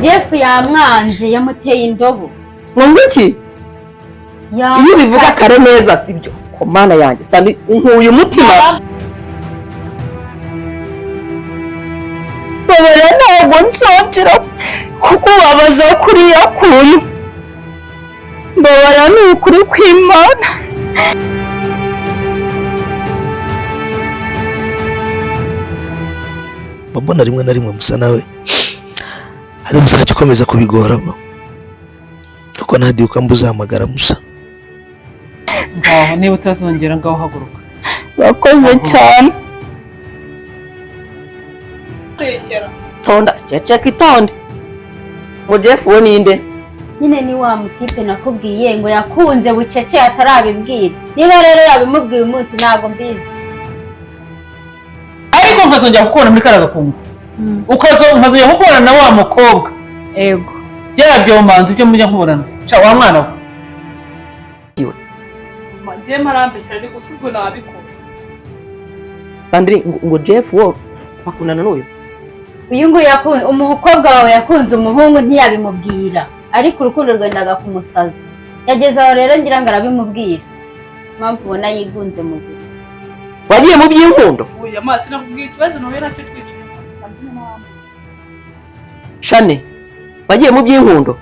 Jeff yamwanze yamuteye indobo. Ngo iki? Iyo bivuga kare neza sibyo. Ko mana yanjye sani nkuye umutima. Babara ntabwo nsotera kuko babaza kuriya kuntu. Babara ni ukuri kw'Imana. Mbona rimwe na rimwe musa nawe hari muzajya ukomeza kubigoramo kuko ntadiuka mbuzahamagara musa. Ngaho niba utazongera ngaho haguruka. Bakoze cyane. Tonda ceceka itonde. Ngo Jeff wo ninde? Nyine ni wa mutipe nakubwiye ngo yakunze bucece atarabibwira. Niba rero yabimubwiye umunsi ntago mbizi. Ariko nkazongera gukora muri karagakungu. Nkazongera gukora na wa mukobwa. Ego. Byabyo manzi byo mujya nkuburana. Cha wa mwana we. Manje marambesha ari gusubwo nabikora. Sandrine ngo Jeff wo bakundana n'uyu. Uyu ngo yakunze umukobwa wawe yakunze umuhungu ntiyabimubwira. Ariko urukundo rwendaga kumusaza. Yageze aho rero ngira ngo arabimubwira. Mpamvu ubona yigunze mu gihe. Wagiye mu by'inkundo? Oya masi nakubwira ikibazo no wera cyo twicaye. Shane wagiye mu by'inkundo?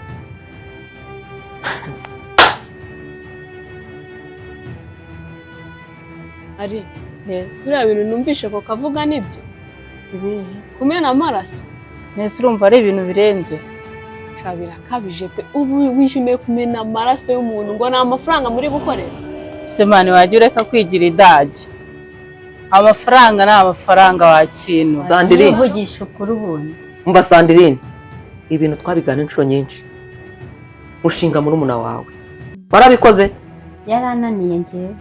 Ari biriya bintu numvishe ko kavuga nibyo kumena amaraso nese urumva ari ibintu birenze birakabije pe ubu wishimiye kumena amaraso y'umuntu ngo ni amafaranga muri gukorera semani wajya ureka kwigira idage amafaranga ni amafaranga wa kintu Sandrine uvugisha ukuri ubuntu umva Sandrine ibintu twabigana inshuro nyinshi mushinga muri umuna wawe warabikoze yarananiye ngewe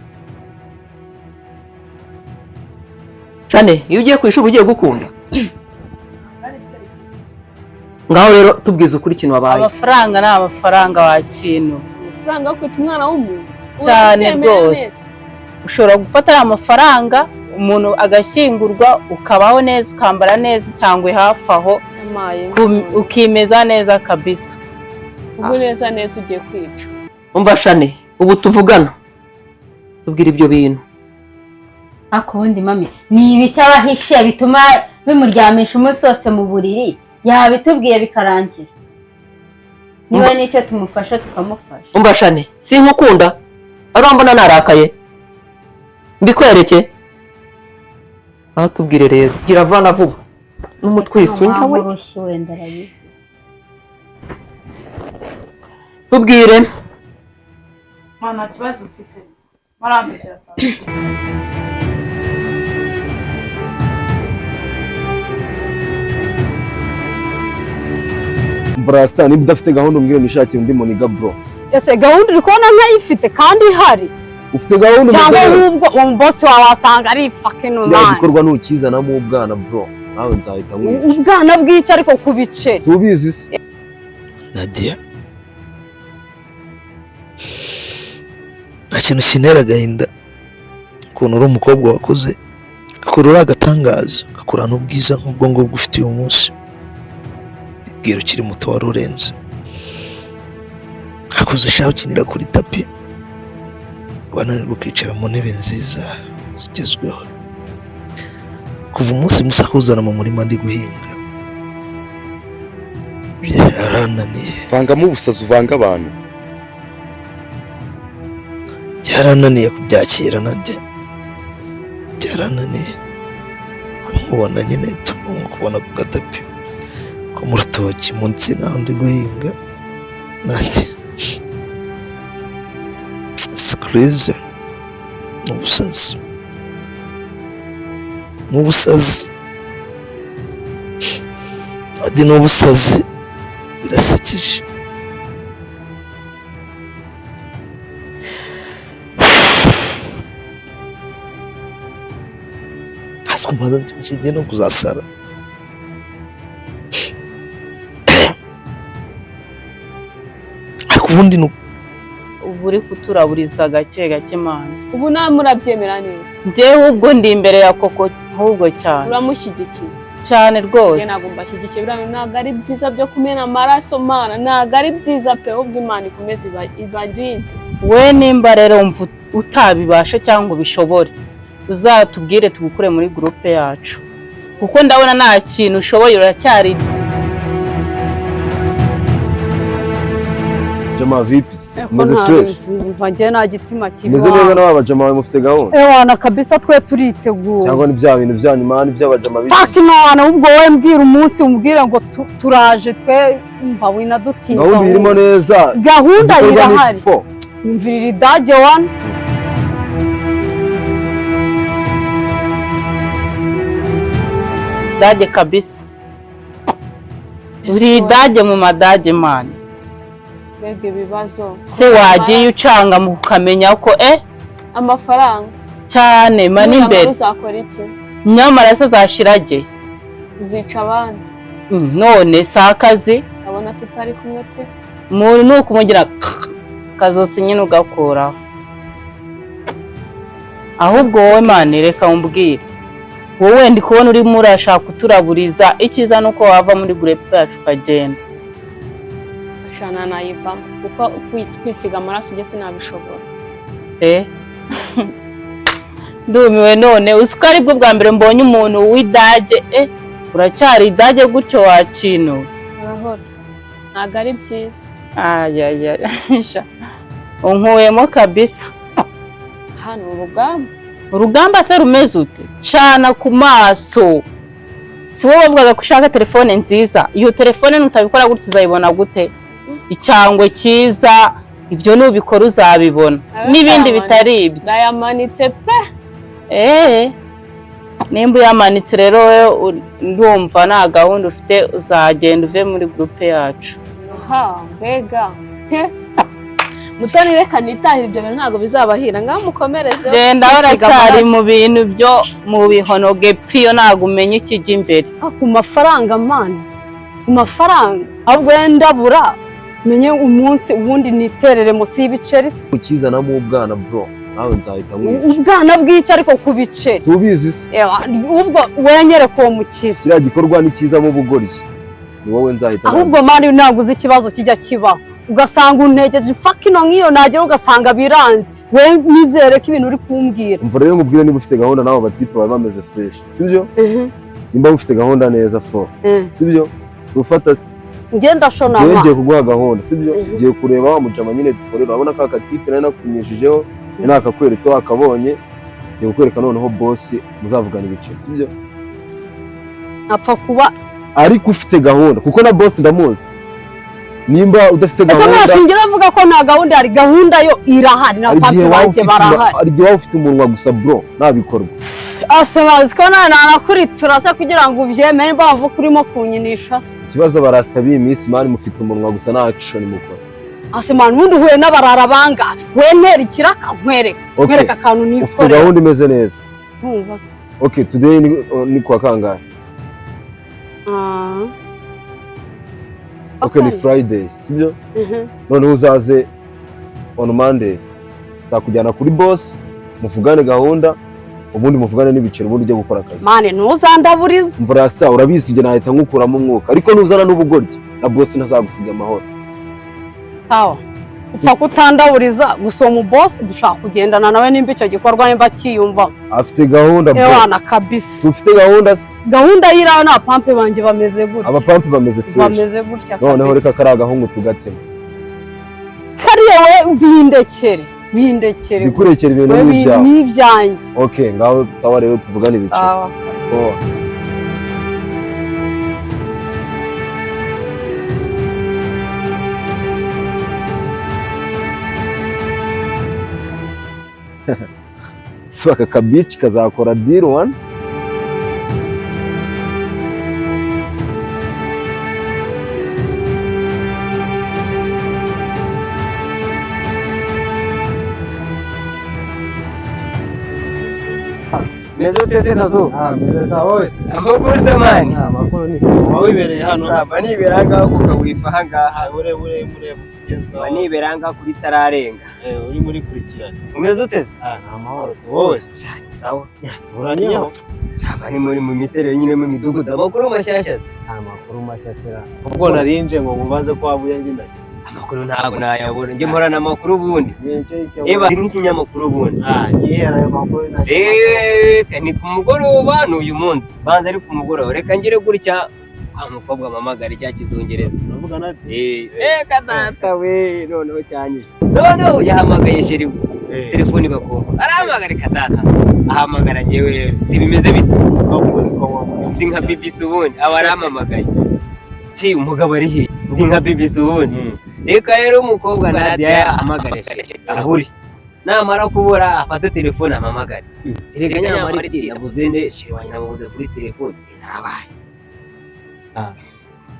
Shane iyo ugiye kwishura ugiye gukunda ngaho rero tubwiza ukuri kintu wabaye amafaranga ni amafaranga wa kintu amafaranga yo kwita umwana w'umuntu cyane rwose ushobora gufata aya mafaranga umuntu agashyingurwa ukabaho neza ukambara neza cyangwa hafi aho ukimeza neza kabisa ubu neza neza ugiye kwica umva Shane ubu tuvugana tubwira ibyo bintu akubundi mami ni ibiki abahishe bituma bimuryamisha umunsi wose mu buriri yabitubwiye bikarangira niba nicyo tumufasha tukamufasha umva Shane sinkukunda arambona narakaye mbikwereke aho tubwire rero gira vana vuba n'umutwe isunka we wenda rayi tubwire Mana kibazo ufite marambesha sana. Brasta niba udafite gahunda umbwire nishakire undi muniga bro. Ese gahunda uri kubona ntayifite kandi ihari. Ufite gahunda cyangwa nubwo uwo boss wawe wasanga ari fucking man. Kiriya gikorwa nukizanamo ubwana bro. Nawe nzahita nkwica. Ubwana bw'icyo ariko kubice. Subizi se. Nadia ikintu kinera agahinda ukuntu uri umukobwa wakoze akurura agatangaza akurana ubwiza nk'ubwo ngubwo ufite uyu munsi ibwira ukiri muto wari urenze akuze shaho ukinira kuri tapi wananirwa kwicara mu ntebe nziza zigezweho kuva umunsi musa kuzana mu murima ndi guhinga byarananiye vangamo ubusazi uvanga abantu byarananiye kubyakira Nadia byarananiye nkubona nyine tukubona ku gatapi ko mu rutoki munsi naho ndi guhinga Nadia crazy ubusazi adi n'ubusazi birasekeje kumaza nshyigiye no kuzasara ariko ubundi ubu uri kuturaburiza gake gake mana ubu nawe murabyemera neza njyewe ubwo ndi imbere ya koko ahubwo cyane uramushyigikiye cyane njye rwose. ntabwo mbashyigikiye biriya bintu ntabwo ari byiza byo kumena amaraso mana ntabwo ari byiza pe ahubwo Imana ikomeze ibarinde. We nimba rero wumva utabibasha cyangwa ubishobore uzatubwire tugukure muri groupe yacu kuko ndabona nta kintu ushoboye uracyari. Jama vipis meze fresh Umva njye nta gitima kibi. meze neza n'aba bajama mufite gahunda Ewana kabisa twe turiteguye. cyangwa ni bya bintu byanyu mani by'abajama bibi Fuck no, ubwo wowe mbwira umunsi umbwire ngo turaje twe umva wina dutinza. gahunda irimo neza Gahunda igikorwa ni irahari. fo. Imvirira idage wana. Dage kabisa. Uri dage mu madage mani. Mbega ibibazo. Se wagiye ucanga mu kamenya ko amafaranga cyane mani imbere. Uzakora iki? Nyamara se zashirage. Uzica abandi. None sakazi. Abona tutari kumwe pe. Muntu nukumugira kazosi nyine ugakuraho. Ahubwo wowe mani reka umbwire. Wowe ndi kubona uri murashaka kuturaburiza ikiza nuko wava muri groupe yacu kagenda. Ashana nayivamo kuko kwisiga amaraso nge sinabishobora. Ndumiwe none usiko ari bwo bwa mbere mbonye umuntu w'idage uracyari idage gutyo wakintu. Arahora. Ntabwo ari byiza. Unkuyemo kabisa. Hano urugamba. Urugamba se rumeze ute? Cana ku maso. Si wowe bavugaga ko ushaka telefone nziza. Iyo telefone nutabikora gutyo uzayibona gute? Icyangwe cyiza ibyo nubikora uzabibona. N'ibindi bitari ibyo. Ndayamanitse pe. Nimba yamanitse rero ndumva nta gahunda ufite uzagenda uve muri groupe yacu. Mbega. Mutoni reka nitahira ibyo bintu ntabwo bizabahira ngamukomereze. Genda uracyari mu bintu byo mu bihonoge pfiyo ntabwo umenye ikijya imbere. Ku mafaranga mana. Ku mafaranga. Ahubwo ndabura menye umunsi ubundi niterere munsi y'ibiceri. Ukizanamo ubwana bro nawe nzahita nkwica. Ubwana bw'icyo ariko ku biceri. Si ubizi se. Ubwo wenyere ko mukira. Kiriya gikorwa ni cyiza mu bugoryi. Ni wowe nzahita. Ahubwo mani ntabwo uzi ikibazo kijya kibaho. Ugasanga untegeje fucking ngiyo nagera ugasanga biranze. We nizere ko ibintu uri kumbwira. Umva rero ngubwire niba ufite gahunda nawe batipe baba bameze fresh. Sibyo? Nimba ufite gahunda neza fo. Sibyo? Ufata se. Ngenda shona ma. Ngiye kuguha gahunda, sibyo? Ngiye kureba wa mujama nyine dukorera. Urabona ka katipe nari nakunyishijeho, nakakweretse wakabonye. Ngiye kukwereka noneho boss muzavugana ibiciro, sibyo? Apfa kuba ariko ufite gahunda kuko na boss ndamuzi. Nimba udafite gahunda. Ese mwashingira avuga ko nta gahunda ari gahunda yo irahari na papi banje barahari. Ari gihe ufite umunwa gusa bro nabikorwa. Asobazi ko nanakuritura se kugira ngo ubyemere bavu kurimo kunyinisha se. Kibazo barasta bi miss mani mufite umunwa gusa na action mukora. Asemana undi huye n'abarara banga we ntera ikiraka nkwereka. Nkwereka kantu ni ufite gahunda imeze neza. Ntumva. Okay, today ni kwa kangahe? Okay, ni Friday, sibyo? None uzaze on Monday. Takujyana kuri boss, muvugane gahunda, ubundi muvugane n'ibiciro ubundi ujye gukora akazi. Mane ntuzandaburiza. Mvura sta urabizi nge nahita nkukuramo umwuka, ariko nuzana n'ubugoryi na boss ntazagusiga amahoro. Tawa. Upfa kutandaburiza gusa mu boss dushaka kugendana nawe nimba icyo gikorwa nimba kiyumva. Afite gahunda bro. Ewana kabisa. Ufite gahunda se? Gahunda yiraho na pampe banje bameze gutya. Aba pampe bameze fresh. Bameze gutya. Noneho reka karaga hungu tugatema. Kariye we bindekere. Bindekere. Bikurekera ibintu n'ibyawe. N'ibyanjye. Okay, ngaho sawa rero tuvugane ibiciro. Sawa. Swaka kabichi kazakora deal one. Meze utese kazo? Meze sawa wese. Amakuru se mani? Amakuru ni sawa. Wibereye hano. Baniberanga kukawifa hangaha. Ure tugezwa. Baniberanga kuri tararenga. Uri muri kurikirana. Umeze utese? Nta mahoro. Wowe sawa. Turanyeho. Bani muri mu miterere nyine mu midugudu. Amakuru mashyashya. Amakuru mashyashya. Ubwo narinje ngo mubaze ko wabuye ndinda. Amakuru ntabwo nayabona. Njye mporana amakuru bundi. Eba nk'ikinyamakuru bundi. Nyihera ayo makuru na. Ni ku mugoroba n'uyu munsi. Banza ari ku mugoroba. Reka ngire gutya kwa mukobwa mamagara cya kizungereza. Uravuga nati? Kadata we noneho cyanyije. Noneho yahamagaye sheri. Telefoni bakumva. Arahamagara kadata. Ahamagara ngewe bimeze bite? Ndi nka BBC ubundi. Aba arahamagaye. Ti umugabo ari he? Ndi nka BBC ubundi. Reka rero umukobwa na Nadia yahamagare ahuri. Namara kubura afata telefone amamagare. Erega nyamara iti nabuze nde shiri wanjye namubuze kuri telefone. Narabaye.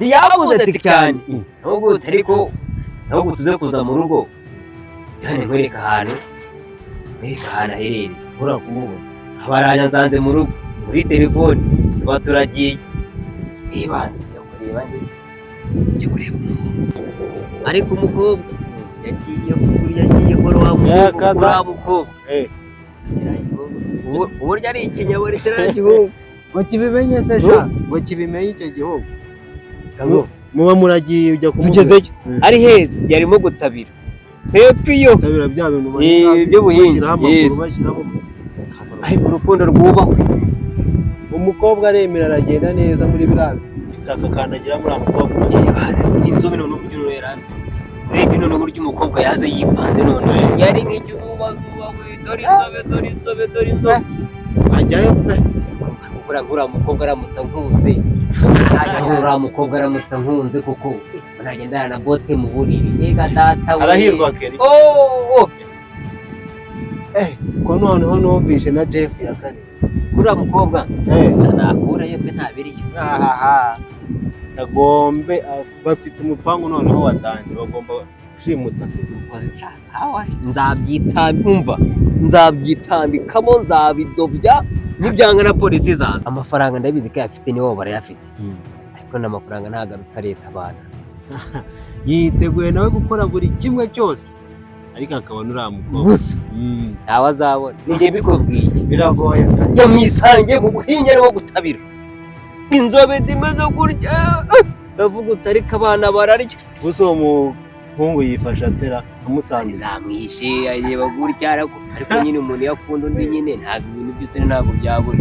Yabuze ati cyane. Nubwo tariko nubwo tuze kuza mu rugo. Cyane nkwereka ahantu. Nkwereka ahantu aherereye. Ura kumubona. Abaranya nzanze mu rugo muri telefone. Tuba turagiye. Ibanze kureba nde. Cyo kureba ariko umukobwa yagiye kuri wa mukobwa uburyo ari ikinyaburi kiriya gihugu ngo kibimenye se sha ngo kibimenye icyo gihugu kazo muba muragiye ujya tugezeyo ari heza yarimo gutabira hepfo iyo gutabira bya bintu by'ubuhinzi ariko urukundo rwubahwe umukobwa aremera aragenda neza muri biriya bitaka kandagira muri amukobwa inzobe none uburyo urerana rebe none uburyo umukobwa yaze yipanze none yari nk'ikizuba we dore inzobe ajyayo pe uriya mukobwa aramutse nkunze uriya mukobwa aramutse nkunze kuko nagendana na bote mu buriri ega data we arahirwa keri ko noneho numvishe na Jeff ya kane uriya mukobwa nakurayo pe ntabiriyo Nagombe bafite umupangu noneho watanje bagomba gushimuta nzabyitambikamo nzabidobya nibyanga na polisi izaza amafaranga ndabizi ko yafite niwo barayafite ariko n'amafaranga ntago aruta leta abana yiteguye nawe gukora buri kimwe cyose ariko akabona uriya mukobwa gusa ntawe azabona nijye bikubwiye biragoye yamwisange mu buhinyari wo gutabira inzobe dimeze gutya ndavuga utariko abana bararya gusa uwo muhungu yifasha atera amusanze zamwishe areba gutya ariko nyine umuntu yakunda undi nyine ntabwo ibintu byose ntabwo byabura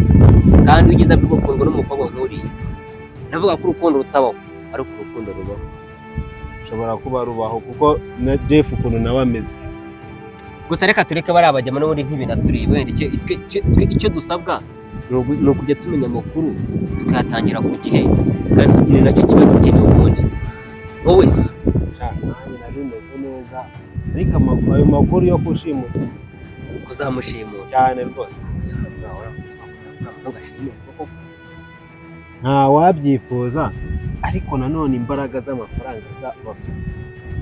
kandi ugize abikukundwa n'umukobwa nk'uriya ndavuga ko urukundo rutabaho ariko urukundo rubaho ushobora kuba rubaho kuko na Jeff ukuntu nawe ameze gusa reka tureke bari abajyamo n'ubundi nk'ibintu tureba wenda icyo dusabwa ni ukujya tumenya amakuru tukayatangira ku gihe kandi ni nacyo kiba gikenewe ubundi wowe se ariko ayo makuru yo gushimuta kuzamushimura cyane rwose nta wabyifuza ariko nanone imbaraga z'amafaranga bafite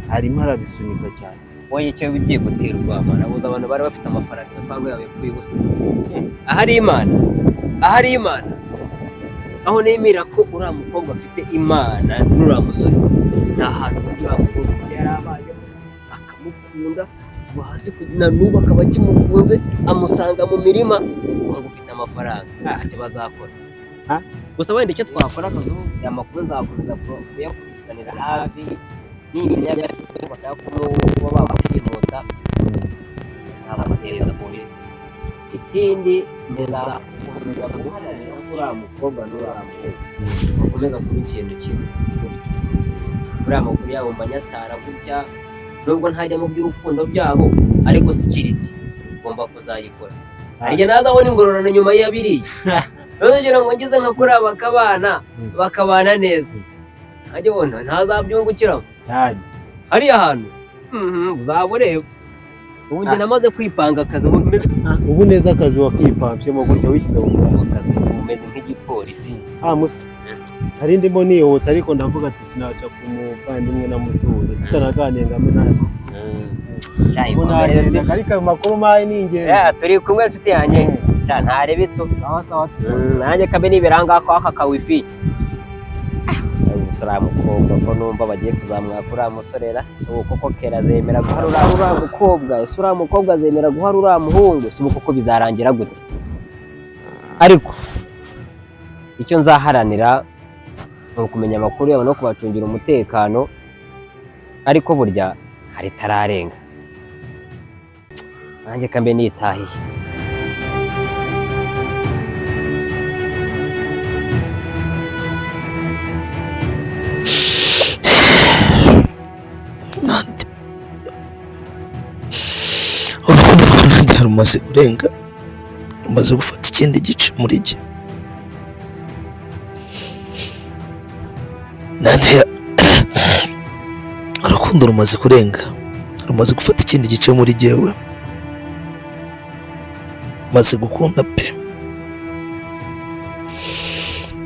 harimo arabisunika cyane wowe icyo bigiye gutera urwamo nabuze abantu bari bafite amafaranga imipango yabo yapfuye ubusa ahari imana aho nemera ko uriya mukobwa afite imana n'uriya musore nta hantu uriya mukobwa yarabayemo akamukunda kuva hasi na n'ubu akaba akimukunze amusanga mu mirima ngo ufite amafaranga ntacyo bazakora gusa wenda icyo twakora aya makuru nzakomeza kuyakurikiranira hafi n'ibintu bashaka kuba babashimuta ntabahereza polisi ikindi nzakomeza guharanira ko uriya mukobwa n'uriya mukobwa bakomeza kuba ikintu kimwe uriya makuru yabo mbanyatara gutya nubwo ntajya mu by'urukundo byabo ariko sikiriti ugomba kuzayikora harya nazabona ingororano nyuma y'abiriye ntugira ngo ngize nka kuri bakabana neza ntajya ubona ntazabyungukiramo hariya hantu uzaba ureba ubu njye namaze kwipanga akazi ubu neza akazi wakipambyemo gutya wishyize mu kazi umeze nk'igipolisi musa hari ndimo nihuta ariko ndavuga ati sinaca ku muvandimwe na musuhuza tutaraganiye ngame nawe ariko amakuru mayi ni ingenzi turi kumwe inshuti yanjye ntare bito sawa sawa nanjye kabe nibiranga ko aka kawifi usara mukobwa ko numva bagiye kuzamwaka uriya musorera so koko kera zemera guharura uriya mukobwa ese uriya mukobwa zemera guharura muhungu so koko bizarangira gute ariko icyo nzaharanira ni ukumenya amakuru yabo no kubacungira umutekano ariko burya hari tararenga nanjye kambe nitahiye urukundo rwa Nadia rumaze kurenga, rumaze gufata ikindi gice muri jye. Nadia, urukundo rumaze kurenga, rumaze gufata ikindi gice muri jyewe, maze gukunda pe.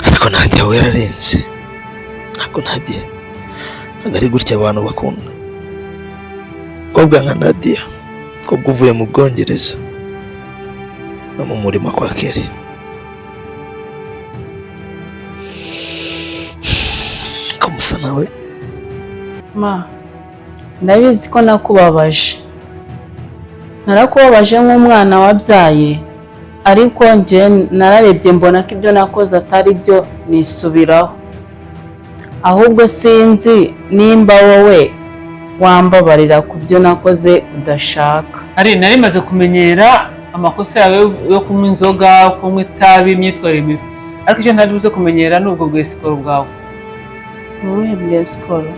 Ariko Nadia we yararenze, ntabwo Nadia ntabwo ari gutya abantu bakunda. Kobwa nka Nadia, kobwa uvuye mu Bwongereza no mu murima kwa Kelly, ko musa nawe. Ma, ndabizi ko nakubabaje, narakubabaje nk'umwana wabyaye, ariko njye nararebye mbona ko ibyo nakoze atari byo nisubiraho. Ahubwo sinzi nimba wowe wambabarira ku byo nakoze udashaka. ari nari maze kumenyera amakosa yawe yo kunywa inzoga, kunywa itabi, imyitwarire mibi, ariko icyo ntari buze kumenyera ni ubwo bwesikoro bwawe. Ubuhe bwesikoro?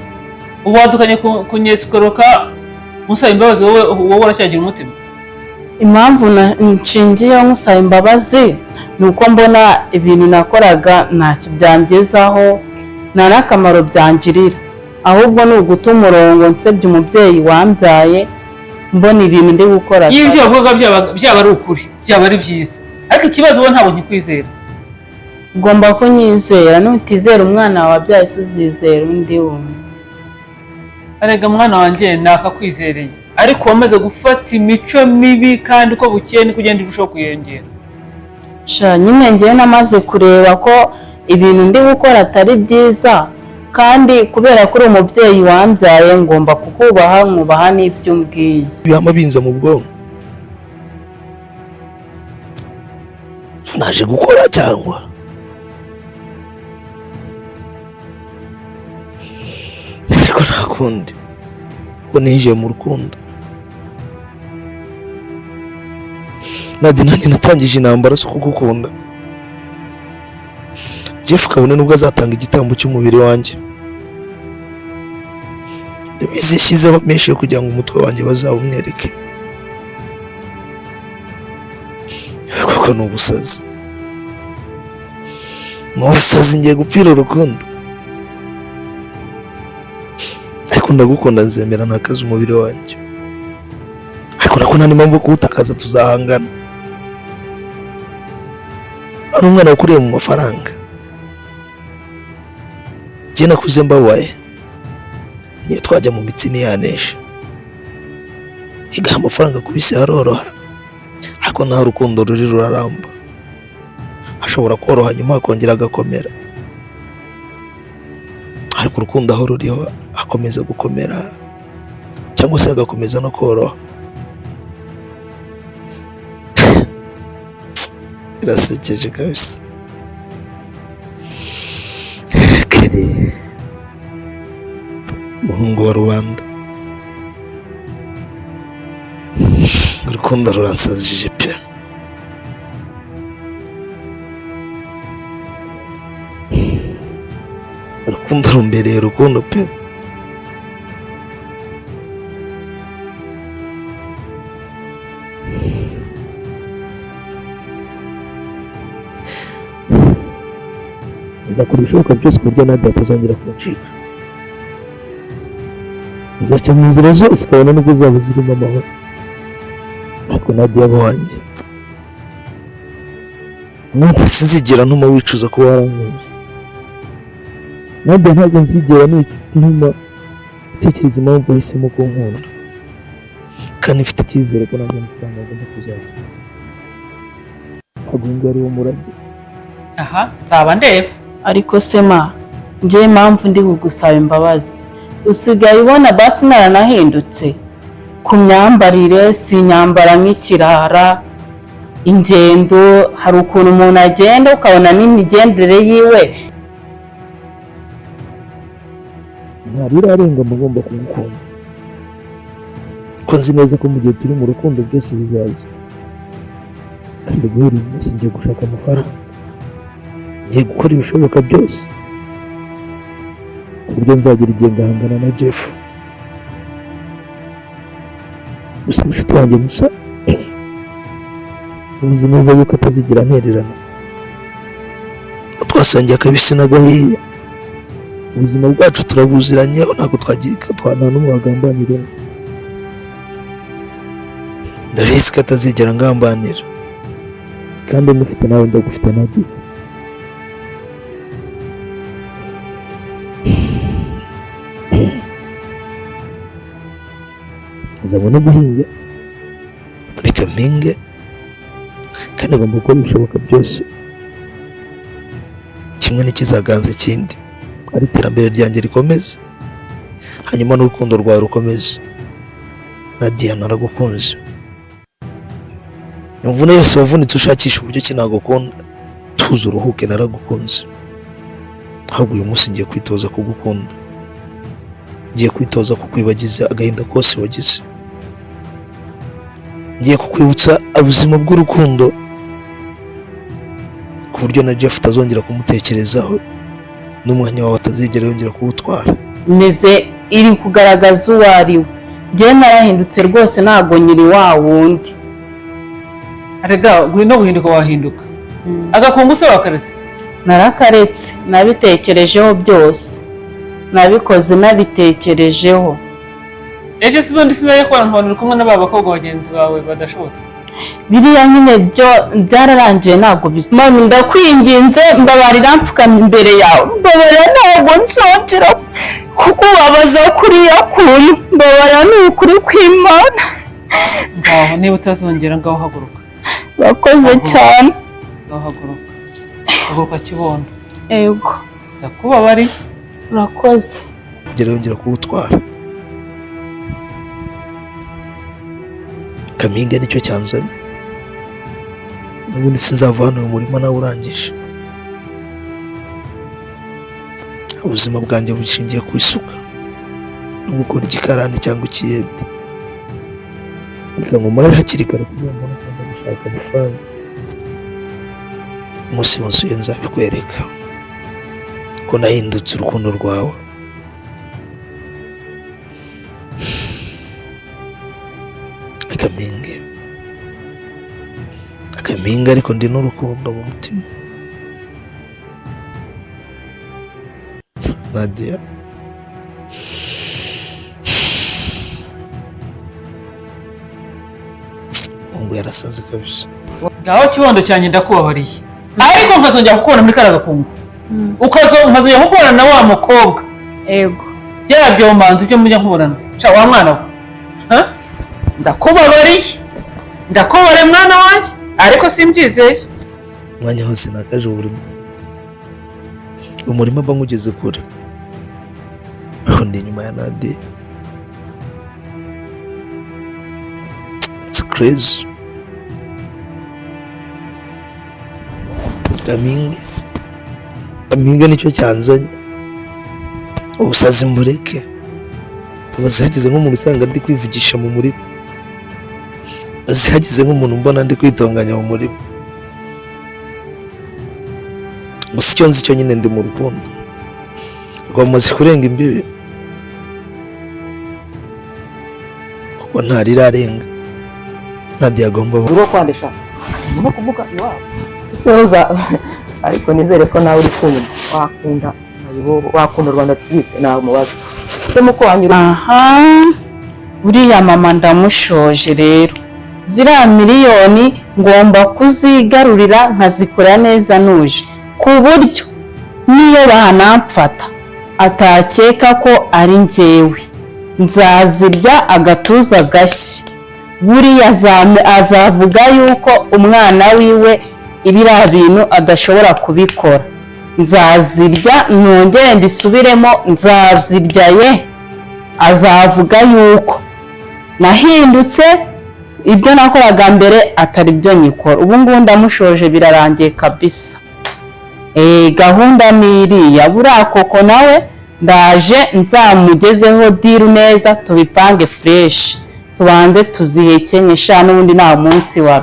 Ubu wadukanye kunyesikoroka musaba imbabazi, wowe uracyagira umutima. Impamvu nshingiyeho nkusaba imbabazi ni uko mbona ibintu nakoraga ntacyo byangezaho, nta n'akamaro byangirira, ahubwo ni uguta umurongo nsebya umubyeyi wambyaye, mbona ibintu ndi gukora. Iyo ibyo bavuga byaba ari ukuri, byaba ari byiza, ariko ikibazo wowe ntabwo nkikwizera. Ugomba kunyizera, nutizera umwana wawe wabyaye se uzizera undi wundi. Arega mwana wanjye nakakwizereye, ariko wamaze gufata imico mibi kandi uko bukeye niko ugenda urushaho kuyongera. Sha nyine ngewe namaze kureba ko ibintu ndi gukora atari byiza, kandi kubera ko uri umubyeyi wambyaye ngomba kukubaha, nkubaha n'ibyo umbwiye. Bihama binza mu bwonko, naje gukora cyangwa ariko nta kundi, ko ninjiye mu rukundo. Nadia, nanjye natangije intambara zo kugukunda. Jeff kabone nubwo azatanga igitambo cy'umubiri wanjye, ndabizi yashyizeho menshi yo kugira ngo umutwe wanjye bazawumwereke, kuko ni ubusazi, ni ubusazi. Ngiye gupfira urukundo, ariko ndagukunda, nzemera ntakaze umubiri wanjye, ariko nako nta n'impamvu yo kuwutakaza. Tuzahangana. Ari umwana wakuriye mu mafaranga, njye nakuze mbabaye, niyo twajya mu mitsi ntiyanesha, igaha amafaranga ku isi haroroha, ariko nta rukundo ruri ruraramba. Hashobora koroha nyuma hakongera agakomera, ariko urukundo aho ruriho hakomeza gukomera, cyangwa se hagakomeza no koroha. Irasekeje kabisa. Kelly, umuhungu wa rubanda, urukundo ruransazije pe. Urukundo rumbereye urukundo pe. Nzakora ibishoboka byose ku buryo Nadia atazongera kuncika. Nzaca mu nzira zose ukabona nubwo zaba zirimo amahoro, ariko Nadia aba wanjye. Nubwo sinzigera ntuma wicuza kuba warankunze. Nadia, ntabwo nzigera ntuma utekereza impamvu wahisemo kunkunda, kandi mfite icyizere ko nanjye amafaranga agomba kuzaba. ntabwo ngo ari wo murage. aha nzaba ndeba. ariko se ma njye impamvu ndi kugusaba imbabazi usigaye ubona basi naranahindutse ku myambarire, si nyambara nk'ikirara, ingendo hari ukuntu umuntu agenda ukabona n'imigendere yiwe. Ntabirarenga mugomba kumukunda ko nzi neza ko mu gihe turi mu rukundo byose bizaza, kandi guhera uyu munsi ngiye gushaka amafaranga, ngiye gukora ibishoboka byose ku buryo nzagera igihe ngahangana na Jeff. Gusa inshuti wanjye Musa uzi neza yuko atazigera antererana, twasangiye akabisi n'agahiye, ubuzima bwacu turabuziranyeho, ntabwo nta n'umwe wagambanira. Ndabizi ko atazigera ngambanira, kandi mufite nawe ndagufite nabyo. azabona guhinga, reka mpinge, kandi agomba gukora ibishoboka byose kimwe n'ikizaganza ikindi, ari iterambere ryanjye rikomeze, hanyuma n'urukundo rwawe rukomeze. Nadia naragukunze, imvune yose wavunitse ushakisha uburyo ki nagukunda, tuza uruhuke, naragukunze. Ahubwo uyu munsi ngiye kwitoza kugukunda, ngiye kwitoza kukwibagiza agahinda kose wagize, ngiye kukwibutsa ubuzima bw'urukundo ku buryo na Jeff utazongera kumutekerezaho, n'umwanya wawe atazigera yongera kuwutwara. Meze iri kugaragaza uwo ari we. Njye narahindutse rwose, ntabwo nyiri wa wundi. Arega no guhinduka wahinduka. Agakungu se wakaretse? Narakaretse, nabitekerejeho byose, nabikoze nabitekerejeho. Ejo sibundi sinari ko uri kumwe n'aba bakobwa bagenzi bawe badashobotse. Biriya nyine byo byararangiye, ntabwo bisa. Mami ndakwinginze mbabarira, mfukamye imbere yawe, mbabarira ntabwo nsotera kukubabaza kuriya kuntu, mbabarira ni ukuri kw'Imana. Ngaho niba utazongera ngaho haguruka. Bakoze cyane. Ngaho haguruka. Haguruka kibondo. Yego. Ndakubabariye. Urakoze. Yongera kuwutwara. Kaminga nicyo cyanzanye, ubundi sinzava hano mu murima nawe urangije. Ubuzima bwanjye bushingiye ku isuka no gukora igikarani cyangwa ikiyede, reka ngumare hakiri kare kugira ngo ngomba gushaka amafaranga. Umunsi wose nzabikwereka ko nahindutse urukundo rwawe. Akaminga ariko ndi n'urukundo mu mutima. Nadia, Mungu yarasaze kabisa. Ngaho kibondo cyane ndakubabariye, ariko nkazongera kukubona muri karaga kungu, nkazongera kukubona na wa mukobwa. Yego. Byabyo mbanze ibyo mujya nkubonana. Cha wa mwana we. Ndakubabariye. Ndakubare mwana wanjye, ariko simbyizeye. Mwanya hose nakaje umurima mba ngugeze kure. Ndi nyuma ya Nadia. It's crazy. Kaminga nicyo cyanzanye. Ubusazi mbureke. Ubusagize nk'umuntu usanga ndi kwivugisha mu murima. Ubusagize nk'umuntu mbona ndi kwitonganya mu murima. Gusa icyo nzi cyo nyine ndi mu rukundo. Rwamaze kurenga imbibi. Kuko ntarirarenga. Nadia agomba uro kwandisha. Ndimo kuvuga iwabo. Soza ariko nizere ko nawe uri kumva wakunda Rwanda tubitse nawe mubazo. Se muko wanyura. Aha. Buriya mama ndamushoje rero. Ziriya miliyoni ngomba kuzigarurira nkazikora neza nuje, ku buryo niyo bahanamfata atakeka ko ari njyewe. Nzazirya agatuza gashya. Buriya azavuga yuko umwana wiwe ibiriya bintu adashobora kubikora. Nzazirya nongere mbisubiremo, nzazirya ye. Azavuga yuko nahindutse, ibyo nakoraga mbere atari byo nyikora. Ubu ngubu ndamushoje birarangiye kabisa. Gahunda ni iriya. Buriya koko nawe ndaje nzamugezeho diru neza, tubipange fresh, tubanze tuzihekenye sha n'ubundi nta munsi wa